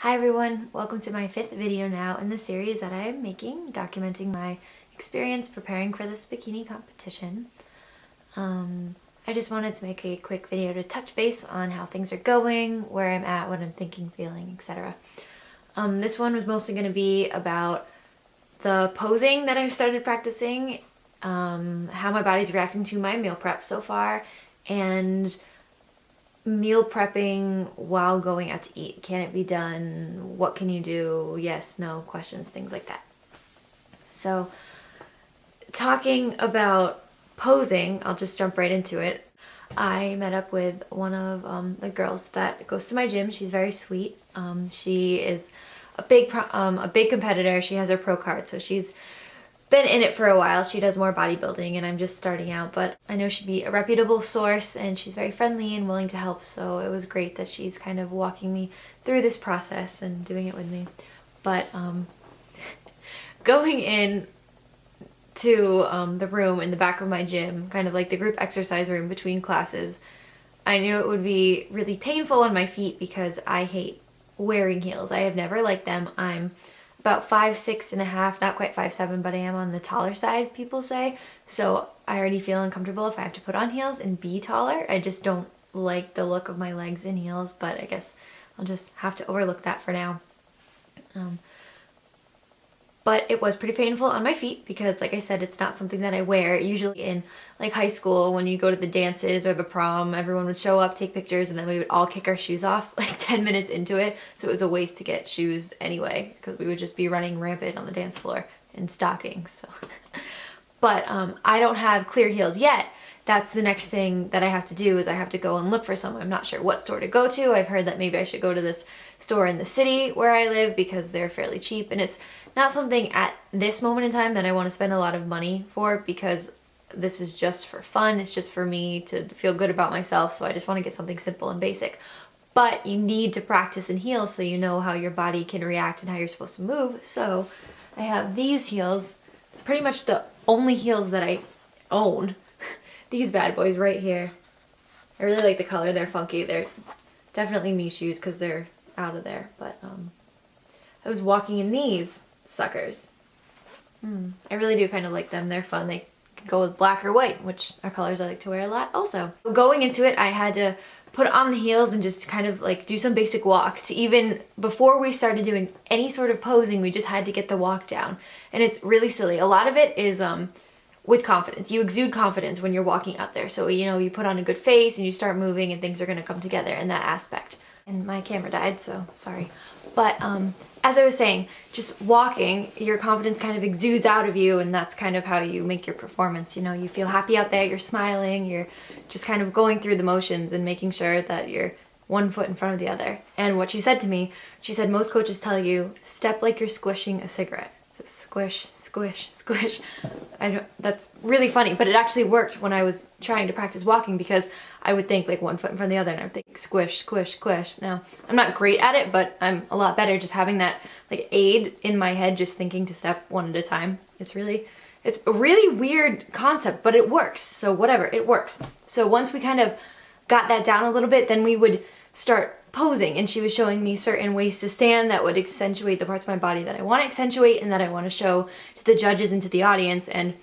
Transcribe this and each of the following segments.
Hi everyone, welcome to my 5th video now in the series that I am making, documenting my experience preparing for this bikini competition. I just wanted to make a quick video to touch base on how things are going, where I'm at, what I'm thinking, feeling, etc. This one was mostly going to be about the posing that I've started practicing, how my body's reacting to my meal prep so far, and meal prepping while going out to eat. Can it be done? What can you do? Yes, no, questions, things like that. So talking about posing, I'll just jump right into it. I met up with one of the girls that goes to my gym. She's very sweet. She is a big competitor. She has her pro card, so she's been in it for a while. She does more bodybuilding and I'm just starting out, but I know she'd be a reputable source and she's very friendly and willing to help, so it was great that she's kind of walking me through this process and doing it with me. But going in to the room in the back of my gym, kind of like the group exercise room between classes, I knew it would be really painful on my feet because I hate wearing heels. I have never liked them. I'm about 5'6.5", not quite 5'7", but I am on the taller side, people say. So I already feel uncomfortable if I have to put on heels and be taller. I just don't like the look of my legs in heels, but I guess I'll just have to overlook that for now. But it was pretty painful on my feet because, like I said, it's not something that I wear. Usually in like high school, when you go to the dances or the prom, everyone would show up, take pictures, and then we would all kick our shoes off like 10 minutes into it. So it was a waste to get shoes anyway because we would just be running rampant on the dance floor in stockings. So. But I don't have clear heels yet. That's the next thing that I have to do, is I have to go and look for some. I'm not sure what store to go to. I've heard that maybe I should go to this store in the city where I live because they're fairly cheap, and it's not something at this moment in time that I want to spend a lot of money for because this is just for fun. It's just for me to feel good about myself, so I just want to get something simple and basic. But you need to practice in heels so you know how your body can react and how you're supposed to move. So I have these heels, pretty much the only heels that I own. These bad boys right here. I really like the color. They're funky. They're definitely me shoes because they're out of there. But I was walking in these suckers. I really do kind of like them. They're fun. They can go with black or white, which are colors I like to wear a lot also. Going into it, I had to put on the heels and just kind of like do some basic walk. To even before we started doing any sort of posing, we just had to get the walk down. And it's really silly. A lot of it is with confidence. You exude confidence when you're walking out there. So, you know, you put on a good face and you start moving and things are gonna come together in that aspect. And my camera died, so sorry. But as I was saying, just walking, your confidence kind of exudes out of you, and that's kind of how you make your performance. You know, you feel happy out there, you're smiling, you're just kind of going through the motions and making sure that you're one foot in front of the other. And what she said to me, she said most coaches tell you, step like you're squishing a cigarette. So squish, squish, squish. That's really funny, but it actually worked when I was trying to practice walking because I would think like one foot in front of the other and I would think squish, squish, squish. Now, I'm not great at it, but I'm a lot better just having that like aid in my head, just thinking to step one at a time. It's a really weird concept, but it works. So whatever, it works. So once we kind of got that down a little bit, then we would start posing, and she was showing me certain ways to stand that would accentuate the parts of my body that I want to accentuate and that I want to show to the judges and to the audience. And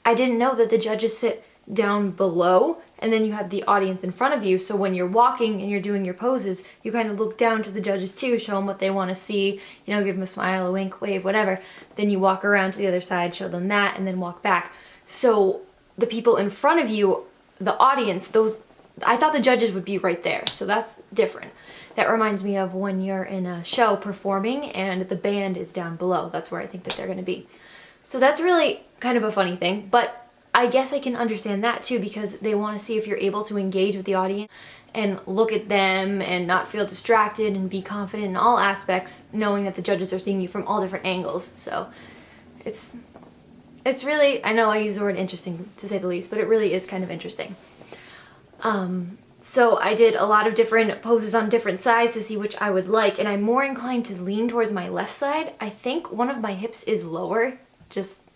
I didn't know that the judges sit down below and then you have the audience in front of you, so when you're walking and you're doing your poses, you kind of look down to the judges too, show them what they want to see, you know, give them a smile, a wink, wave, whatever. Then you walk around to the other side, show them that, and then walk back. So the people in front of you, the audience, I thought the judges would be right there, so that's different. That reminds me of when you're in a show performing and the band is down below. That's where I think that they're going to be. So that's really kind of a funny thing, but I guess I can understand that too because they want to see if you're able to engage with the audience and look at them and not feel distracted and be confident in all aspects, knowing that the judges are seeing you from all different angles. So it's really, I know I use the word interesting to say the least, but it really is kind of interesting. So I did a lot of different poses on different sides to see which I would like, and I'm more inclined to lean towards my left side. I think one of my hips is lower,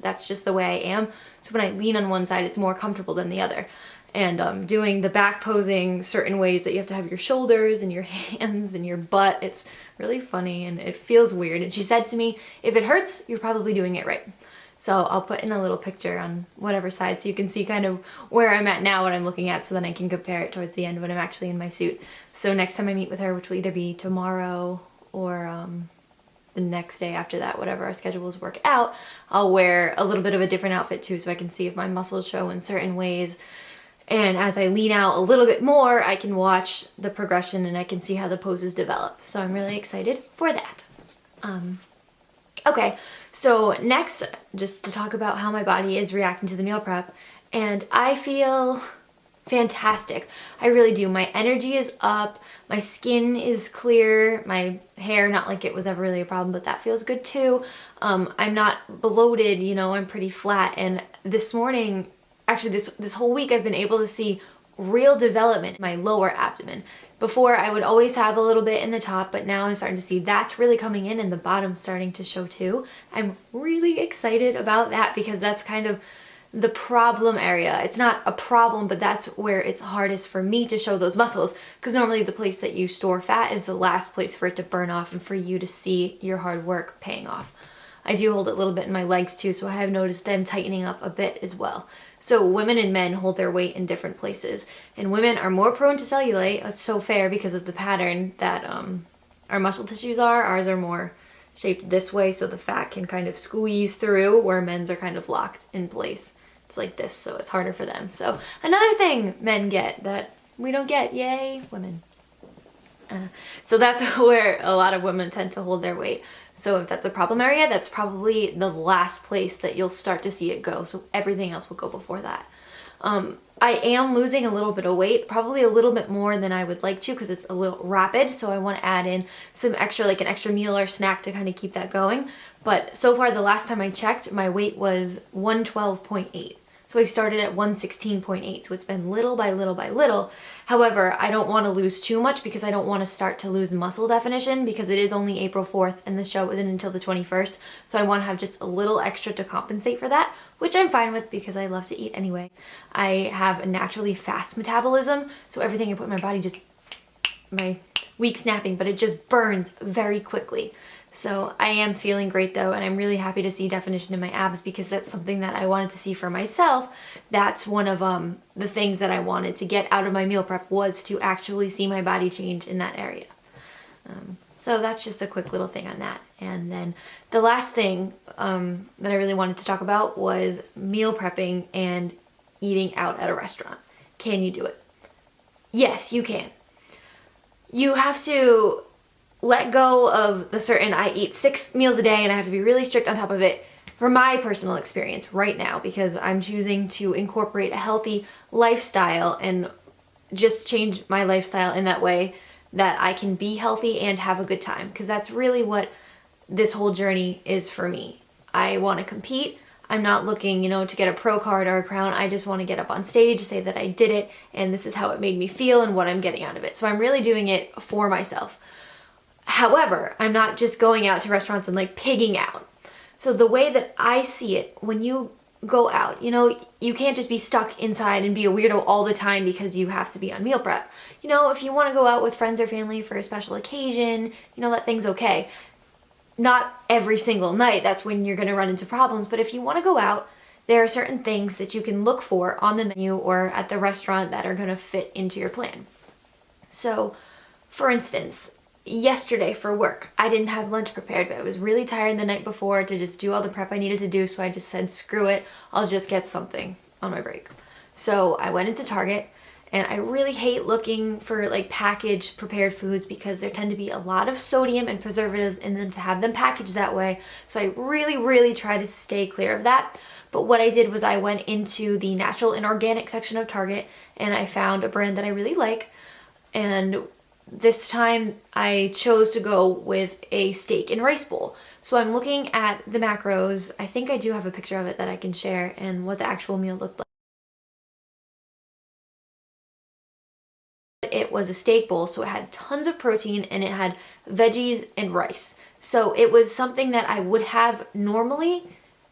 that's just the way I am. So when I lean on one side, it's more comfortable than the other. and doing the back posing certain ways that you have to have your shoulders and your hands and your butt. It's really funny and it feels weird. And she said to me, if it hurts, you're probably doing it right. So I'll put in a little picture on whatever side so you can see kind of where I'm at now, what I'm looking at, so then I can compare it towards the end when I'm actually in my suit. So next time I meet with her, which will either be tomorrow or the next day after that, whatever our schedules work out, I'll wear a little bit of a different outfit too, so I can see if my muscles show in certain ways. And as I lean out a little bit more, I can watch the progression and I can see how the poses develop. So I'm really excited for that. Okay, so next, just to talk about how my body is reacting to the meal prep, and I feel fantastic. I really do. My energy is up, my skin is clear, my hair, not like it was ever really a problem, but that feels good too. I'm not bloated, you know, I'm pretty flat, and this morning, actually this whole week, I've been able to see real development in my lower abdomen. Before, I would always have a little bit in the top, but now I'm starting to see that's really coming in and the bottom's starting to show too. I'm really excited about that because that's kind of the problem area. It's not a problem, but that's where it's hardest for me to show those muscles, because normally the place that you store fat is the last place for it to burn off and for you to see your hard work paying off. I do hold it a little bit in my legs too, so I have noticed them tightening up a bit as well. So women and men hold their weight in different places, and women are more prone to cellulite. It's so fair because of the pattern that our muscle tissues are. Ours are more shaped this way, so the fat can kind of squeeze through, where men's are kind of locked in place. It's like this, so it's harder for them. So another thing men get that we don't get, yay, women. So that's where a lot of women tend to hold their weight. So if that's a problem area, that's probably the last place that you'll start to see it go. So everything else will go before that. I am losing a little bit of weight, probably a little bit more than I would like to because it's a little rapid. So I want to add in some extra, like an extra meal or snack to kind of keep that going. But so far, the last time I checked, my weight was 112.8. So I started at 116.8, so it's been little by little by little. However, I don't want to lose too much because I don't want to start to lose muscle definition because it is only April 4th and the show isn't until the 21st. So I want to have just a little extra to compensate for that, which I'm fine with because I love to eat anyway. I have a naturally fast metabolism, so everything I put in my body just, my weak snapping, but it just burns very quickly. So I am feeling great though, and I'm really happy to see definition in my abs because that's something that I wanted to see for myself. That's one of the things that I wanted to get out of my meal prep, was to actually see my body change in that area. So that's just a quick little thing on that. And then the last thing that I really wanted to talk about was meal prepping and eating out at a restaurant. Can you do it? Yes, you can. You have to let go of the certain, I eat 6 meals a day and I have to be really strict on top of it, for my personal experience right now, because I'm choosing to incorporate a healthy lifestyle and just change my lifestyle in that way that I can be healthy and have a good time, because that's really what this whole journey is for me. I want to compete. I'm not looking, to get a pro card or a crown. I just want to get up on stage, say that I did it, and this is how it made me feel and what I'm getting out of it. So I'm really doing it for myself. However, I'm not just going out to restaurants and like pigging out. So the way that I see it, when you go out, you can't just be stuck inside and be a weirdo all the time because you have to be on meal prep. If you want to go out with friends or family for a special occasion, that thing's okay. Not every single night, that's when you're going to run into problems. But if you want to go out, there are certain things that you can look for on the menu or at the restaurant that are going to fit into your plan. So, for instance, yesterday for work, I didn't have lunch prepared, but I was really tired the night before to just do all the prep I needed to do, so I just said, screw it, I'll just get something on my break. So I went into Target, and I really hate looking for like packaged prepared foods because there tend to be a lot of sodium and preservatives in them to have them packaged that way. So I really try to stay clear of that. But what I did was I went into the natural and organic section of Target, and I found a brand that I really like, and this time I chose to go with a steak and rice bowl. So I'm looking at the macros. I think I do have a picture of it that I can share and what the actual meal looked like. It was a steak bowl, so it had tons of protein and it had veggies and rice. So it was something that I would have normally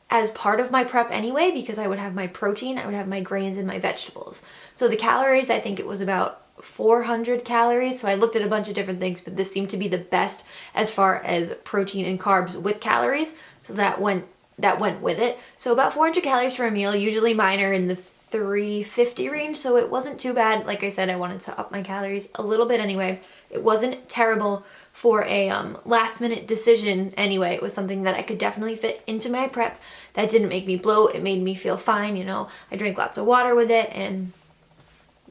as part of my prep anyway, because I would have my protein, I would have my grains and my vegetables. So the calories, I think it was about 400 calories. So I looked at a bunch of different things, but this seemed to be the best as far as protein and carbs with calories. So that went with it. So about 400 calories for a meal. Usually mine are in the 350 range, so it wasn't too bad. Like I said, I wanted to up my calories a little bit anyway. It wasn't terrible for a last minute decision anyway. It was something that I could definitely fit into my prep. That didn't make me bloat. It made me feel fine, you know. I drank lots of water with it and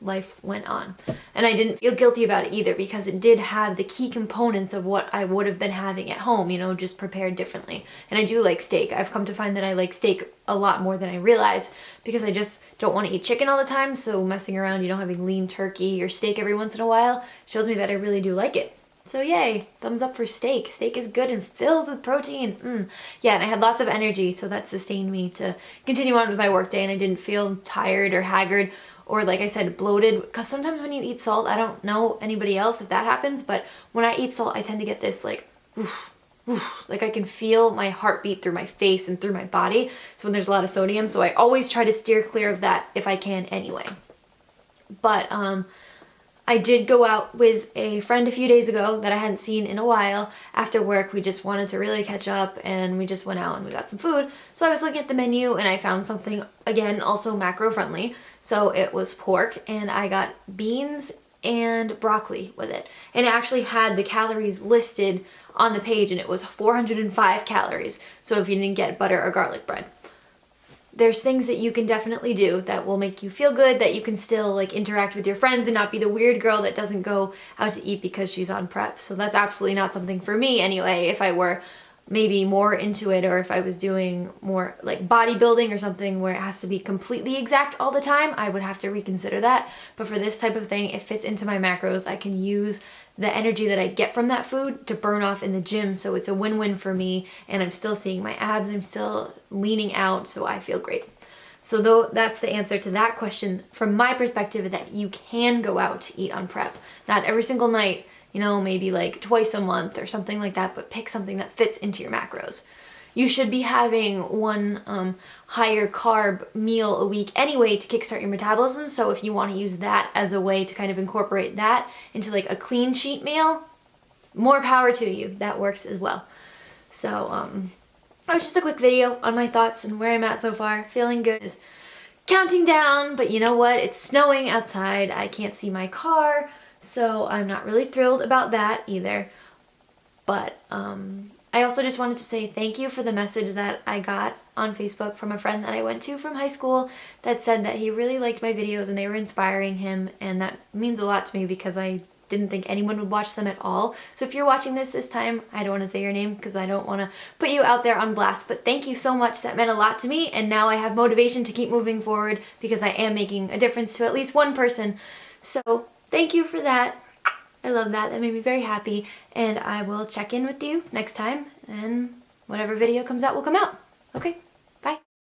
life went on. And I didn't feel guilty about it either, because it did have the key components of what I would have been having at home, you know, just prepared differently. And I do like steak. I've come to find that I like steak a lot more than I realized, because I just don't want to eat chicken all the time. So messing around, you know, having lean turkey or steak every once in a while shows me that I really do like it. So yay, thumbs up for steak. Steak is good and filled with protein. Yeah, and I had lots of energy, so that sustained me to continue on with my work day, and I didn't feel tired or haggard or, like I said, bloated. Because sometimes when you eat salt, I don't know anybody else if that happens, but when I eat salt, I tend to get this like, oof, oof, like I can feel my heartbeat through my face and through my body. So when there's a lot of sodium, so I always try to steer clear of that if I can anyway. But I did go out with a friend a few days ago that I hadn't seen in a while. After work, we just wanted to really catch up, and we just went out and we got some food. So I was looking at the menu and I found something, again, also macro friendly. So it was pork, and I got beans and broccoli with it. And it actually had the calories listed on the page, and it was 405 calories. So if you didn't get butter or garlic bread. There's things that you can definitely do that will make you feel good, that you can still like interact with your friends and not be the weird girl that doesn't go out to eat because she's on prep. So that's absolutely not something for me anyway. If I were maybe more into it, or if I was doing more like bodybuilding or something where it has to be completely exact all the time, I would have to reconsider that. But for this type of thing, it fits into my macros. I can use the energy that I get from that food to burn off in the gym, so it's a win-win for me, and I'm still seeing my abs, I'm still leaning out, so I feel great. So though that's the answer to that question from my perspective, that you can go out to eat on prep. Not every single night, you know, maybe like twice a month or something like that, but pick something that fits into your macros. You should be having one higher carb meal a week anyway to kickstart your metabolism. So if you want to use that as a way to kind of incorporate that into like a clean sheet meal, more power to you. That works as well. So it was just a quick video on my thoughts and where I'm at so far. Feeling good. Is counting down, but you know what? It's snowing outside. I can't see my car, so I'm not really thrilled about that either. But I also just wanted to say thank you for the message that I got on Facebook from a friend that I went to from high school that said that he really liked my videos and they were inspiring him, and that means a lot to me because I didn't think anyone would watch them at all. So if you're watching this time, I don't want to say your name because I don't want to put you out there on blast, but thank you so much. That meant a lot to me, and now I have motivation to keep moving forward because I am making a difference to at least one person. So thank you for that. I love that. That made me very happy, and I will check in with you next time, and whatever video comes out will come out. Okay?